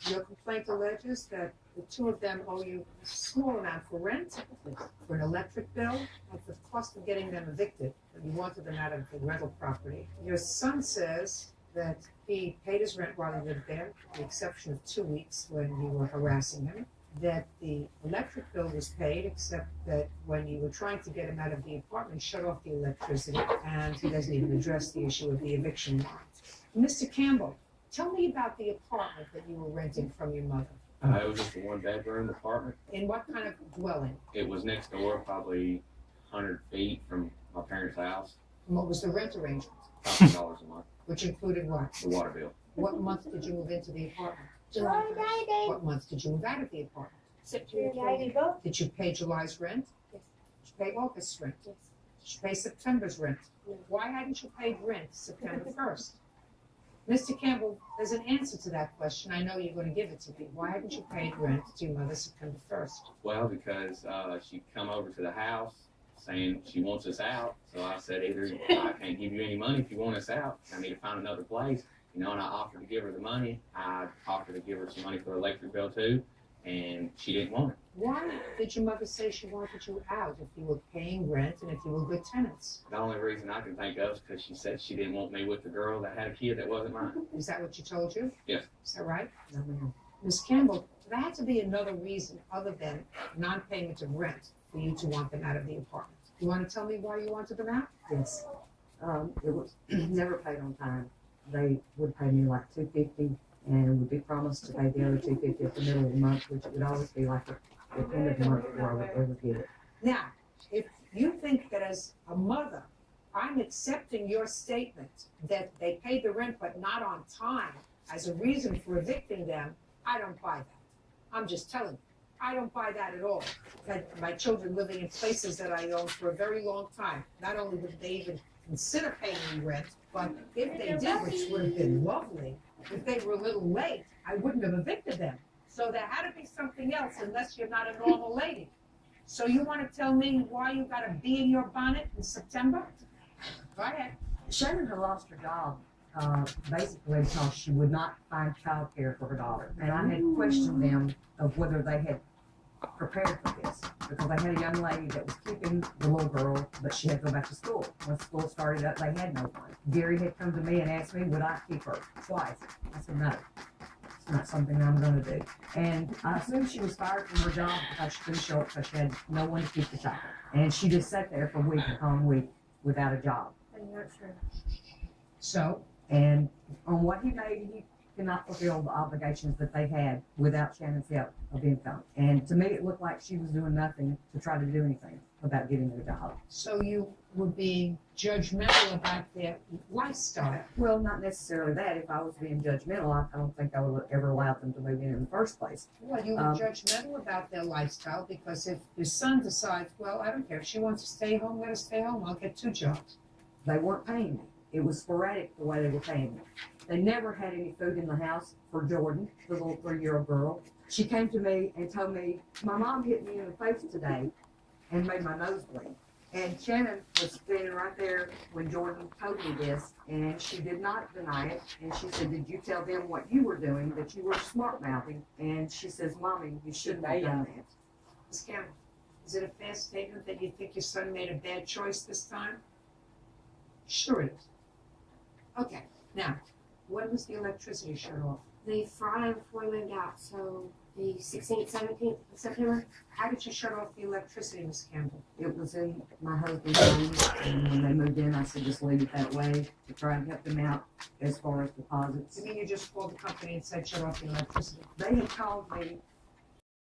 Your complaint alleges that the two of them owe you a small amount for rent, for an electric bill, and for the cost of getting them evicted. You wanted them out of the rental property. Your son says that he paid his rent while he lived there, with the exception of 2 weeks when you were harassing him. That the electric bill was paid, except that when you were trying to get him out of the apartment, shut off the electricity, and he doesn't even address the issue of the eviction warrant. Mr. Campbell, tell me about the apartment that you were renting from your mother. It was just a one-bedroom apartment. In what kind of dwelling? It was next door, probably 100 feet from my parents' house. And what was the rent arrangement? $1,000 a month. Which included what? The water bill. What month did you move into the apartment? July 1st. What month did you move out of the apartment? September 20th. Did you pay July's rent? Yes. Did you pay August's rent? Yes. Did you pay September's rent? No. Why hadn't you paid rent September 1st? Mr. Campbell, there's an answer to that question. I know you're going to give it to me. Why haven't you paid rent to your mother September 1st? Well, because she come over to the house saying she wants us out. So I said, either I can't give you any money if you want us out. I need to find another place. You know, and I offered to give her the money. I offered to give her some money for the electric bill too, and she didn't want it. Why did your mother say she wanted you out if you were paying rent and if you were good tenants? The only reason I can think of is because she said she didn't want me with the girl that had a kid that wasn't mine. Is that what she told you? Yes. Is that right? No, ma'am. Ms. Campbell, there had to be another reason other than non-payment of rent for you to want them out of the apartment. You want to tell me why you wanted them out? Yes. It was never paid on time. They would pay me like $250 and would be promised to pay the other $250 at the middle of the month, which would always be like at the end of the month before I would ever get it. Now, if you think that as a mother, I'm accepting your statement that they paid the rent but not on time as a reason for evicting them, I don't buy that. I'm just telling you, I don't buy that at all. I've had my children living in places that I owned for a very long time. Not only would they even consider paying me rent, but if they did, which would have been lovely, if they were a little late, I wouldn't have evicted them. So there had to be something else unless you're not a normal lady. So you want to tell me why you got a bee in your bonnet in September? Go ahead. Shannon had lost her job basically because she would not find childcare for her daughter. And I had questioned them of whether they had prepared for this because they had a young lady that was keeping the little girl, but she had to go back to school. When school started up, they had no one. Gary had come to me and asked me, would I keep her twice? I said, no. It's not something I'm going to do. And I assumed she was fired from her job because she couldn't show up because she had no one to keep the child. And she just sat there for week upon week without a job. I'm not sure. So, And on what he made, he cannot fulfill the obligations that they had without Shannon's help of income. And to me, it looked like she was doing nothing to try to do anything about getting her job. so you were being judgmental about their lifestyle. Well, not necessarily that. If I was being judgmental, I don't think I would have ever allowed them to move in the first place. Well, you were judgmental about their lifestyle because if your son decides, well, I don't care, if she wants to stay home, let her stay home, I'll get 2 jobs. They weren't paying me. It was sporadic the way they were paying me. They never had any food in the house for Jordan, the little 3-year-old girl. She came to me and told me, my mom hit me in the face today and made my nose bleed. And Shannon was standing right there when Jordan told me this, and she did not deny it. And she said, did you tell them what you were doing, that you were smart-mouthing? And she says, Mommy, you shouldn't have done that. Ms. Campbell, is it a fair statement that you think your son made a bad choice this time? Sure it is. Okay, now, when was the electricity shut off? The Friday before we moved out, so the 16th, 17th of September. How did you shut off the electricity, Ms. Campbell? It was in my husband's room, and when they moved in, I said, just leave it that way to try and help them out as far as deposits. You mean you just called the company and said shut off the electricity? They had called me